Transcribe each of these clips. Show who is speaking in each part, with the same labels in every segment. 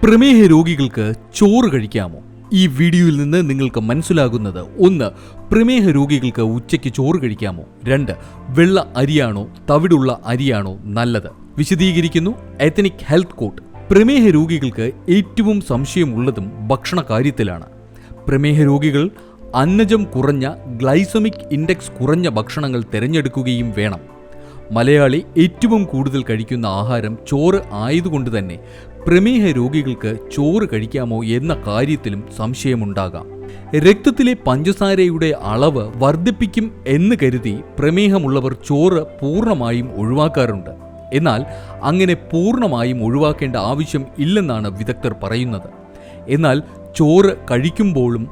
Speaker 1: പ്രമേഹ രോഗികൾക്ക് ചോറ് കഴിക്കാമോ? ഈ വീഡിയോയിൽ നിന്ന് നിങ്ങൾക്ക് മനസ്സിലാകുന്നത്: 1. പ്രമേഹ രോഗികൾക്ക് ഉച്ചയ്ക്ക് ചോറ് കഴിക്കാമോ? 2. വെള്ള അരിയാണോ തവിടുള്ള അരിയാണോ നല്ലത്? വിശദീകരിക്കുന്നു എത്നിക് ഹെൽത്ത് കോട്ട്. പ്രമേഹ രോഗികൾക്ക് ഏറ്റവും സംശയമുള്ളതും ഭക്ഷണ കാര്യത്തിലാണ്. പ്രമേഹ രോഗികൾ അന്നജം കുറഞ്ഞ, ഗ്ലൈസമിക് ഇൻഡെക്സ് കുറഞ്ഞ ഭക്ഷണങ്ങൾ തിരഞ്ഞെടുക്കുകയും വേണം. മലയാളി ഏറ്റവും കൂടുതൽ കഴിക്കുന്ന ആഹാരം ചോറ് ആയതുകൊണ്ട് തന്നെ പ്രമേഹ രോഗികൾക്ക് ചോറ് കഴിക്കാമോ എന്ന കാര്യത്തിലും സംശയമുണ്ടാകാം. രക്തത്തിലെ പഞ്ചസാരയുടെ അളവ് വർദ്ധിപ്പിക്കും എന്ന് കരുതി പ്രമേഹമുള്ളവർ ചോറ് പൂർണ്ണമായും ഒഴിവാക്കാറുണ്ട്. എന്നാൽ അങ്ങനെ പൂർണ്ണമായും ഒഴിവാക്കേണ്ട ആവശ്യം ഇല്ലെന്നാണ് വിദഗ്ധർ പറയുന്നത്. എന്നാൽ ചോറ് കഴിക്കുമ്പോഴും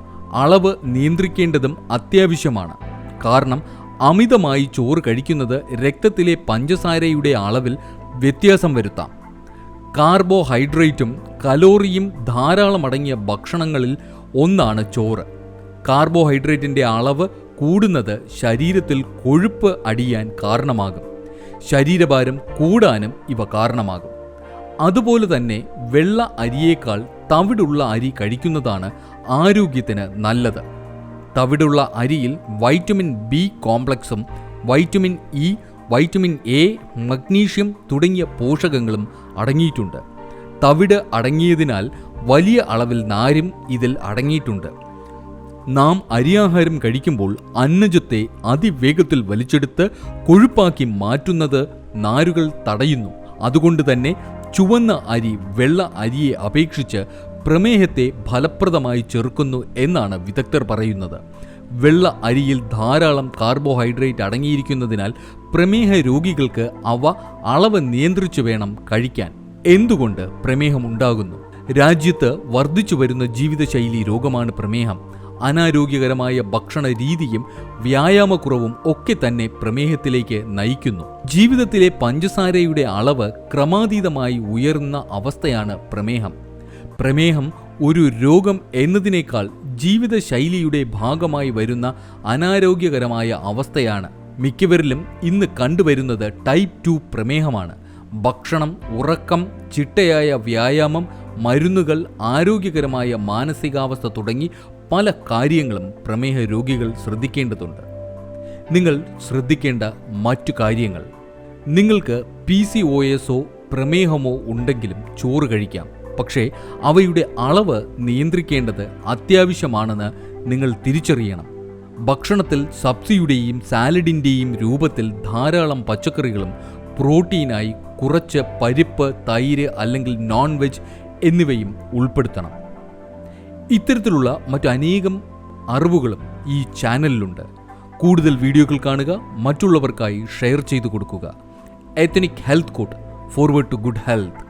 Speaker 1: അളവ് നിയന്ത്രിക്കേണ്ടതും അത്യാവശ്യമാണ്. കാരണം അമിതമായി ചോറ് കഴിക്കുന്നത് രക്തത്തിലെ പഞ്ചസാരയുടെ അളവിൽ വ്യത്യാസം വരുത്താം. കാർബോഹൈഡ്രേറ്റും കലോറിയും ധാരാളം അടങ്ങിയ ഭക്ഷണങ്ങളിൽ ഒന്നാണ് ചോറ്. കാർബോഹൈഡ്രേറ്റിൻ്റെ അളവ് കൂടുന്നത് ശരീരത്തിൽ കൊഴുപ്പ് അടിയാൻ കാരണമാകും. ശരീരഭാരം കൂടാനും ഇവ കാരണമാകും. അതുപോലെ തന്നെ വെള്ള അരിയേക്കാൾ തവിടുള്ള അരി കഴിക്കുന്നതാണ് ആരോഗ്യത്തിന് നല്ലത്. തവിടുള്ള അരിയിൽ വൈറ്റമിൻ ബി കോംപ്ലക്സും വൈറ്റമിൻ ഇ, വൈറ്റമിൻ എ, മഗ്നീഷ്യം തുടങ്ങിയ പോഷകങ്ങളും അടങ്ങിയിട്ടുണ്ട്. തവിട് അടങ്ങിയതിനാൽ വലിയ അളവിൽ നാരും ഇതിൽ അടങ്ങിയിട്ടുണ്ട്. നാം അരിയാഹാരം കഴിക്കുമ്പോൾ അന്നജത്തെ അതിവേഗത്തിൽ വലിച്ചെടുത്ത് കൊഴുപ്പാക്കി മാറ്റുന്നത് നാരുകൾ തടയുന്നു. അതുകൊണ്ട് തന്നെ ചുവന്ന അരി വെള്ള അരിയെ അപേക്ഷിച്ച് പ്രമേഹത്തെ ഫലപ്രദമായി ചെറുക്കുന്നു എന്നാണ് വിദഗ്ധർ പറയുന്നത്. വെള്ള അരിയിൽ ധാരാളം കാർബോഹൈഡ്രേറ്റ് അടങ്ങിയിരിക്കുന്നതിനാൽ പ്രമേഹ രോഗികൾക്ക് അവ അളവ് നിയന്ത്രിച്ചു വേണം കഴിക്കാൻ. എന്തുകൊണ്ട് പ്രമേഹം ഉണ്ടാകുന്നു? രാജ്യത്ത് വർദ്ധിച്ചു വരുന്ന ജീവിതശൈലി രോഗമാണ് പ്രമേഹം. അനാരോഗ്യകരമായ ഭക്ഷണ രീതിയും വ്യായാമക്കുറവും ഒക്കെ തന്നെ പ്രമേഹത്തിലേക്ക് നയിക്കുന്നു. ജീവിതത്തിലെ പഞ്ചസാരയുടെ അളവ് ക്രമാതീതമായി ഉയർന്ന അവസ്ഥയാണ് പ്രമേഹം. പ്രമേഹം ഒരു രോഗം എന്നതിനേക്കാൾ ജീവിതശൈലിയുടെ ഭാഗമായി വരുന്ന അനാരോഗ്യകരമായ അവസ്ഥയാണ്. മിക്കവരിലും ഇന്ന് കണ്ടുവരുന്നത് ടൈപ്പ് 2 പ്രമേഹമാണ്. ഭക്ഷണം, ഉറക്കം, ചിട്ടയായ വ്യായാമം, മരുന്നുകൾ, ആരോഗ്യകരമായ മാനസികാവസ്ഥ തുടങ്ങി പല കാര്യങ്ങളും പ്രമേഹ രോഗികൾ ശ്രദ്ധിക്കേണ്ടതുണ്ട്. നിങ്ങൾ ശ്രദ്ധിക്കേണ്ട മറ്റു കാര്യങ്ങൾ: നിങ്ങൾക്ക് PCOSO പ്രമേഹമോ ഉണ്ടെങ്കിലും ചോറ് കഴിക്കാം. പക്ഷേ അവയുടെ അളവ് നിയന്ത്രിക്കേണ്ടത് അത്യാവശ്യമാണെന്ന് നിങ്ങൾ തിരിച്ചറിയണം. ഭക്ഷണത്തിൽ സബ്സിയുടെയും സാലഡിൻ്റെയും രൂപത്തിൽ ധാരാളം പച്ചക്കറികളും പ്രോട്ടീനായി കുറച്ച് പരിപ്പ്, തൈര് അല്ലെങ്കിൽ നോൺ വെജ് എന്നിവയും ഉൾപ്പെടുത്തണം. ഇത്തരത്തിലുള്ള മറ്റനേകം അറിവുകളും ഈ ചാനലിലുണ്ട്. കൂടുതൽ വീഡിയോകൾ കാണുക, മറ്റുള്ളവർക്കായി ഷെയർ ചെയ്തു കൊടുക്കുക. Ethnic Health Court, forward to good health.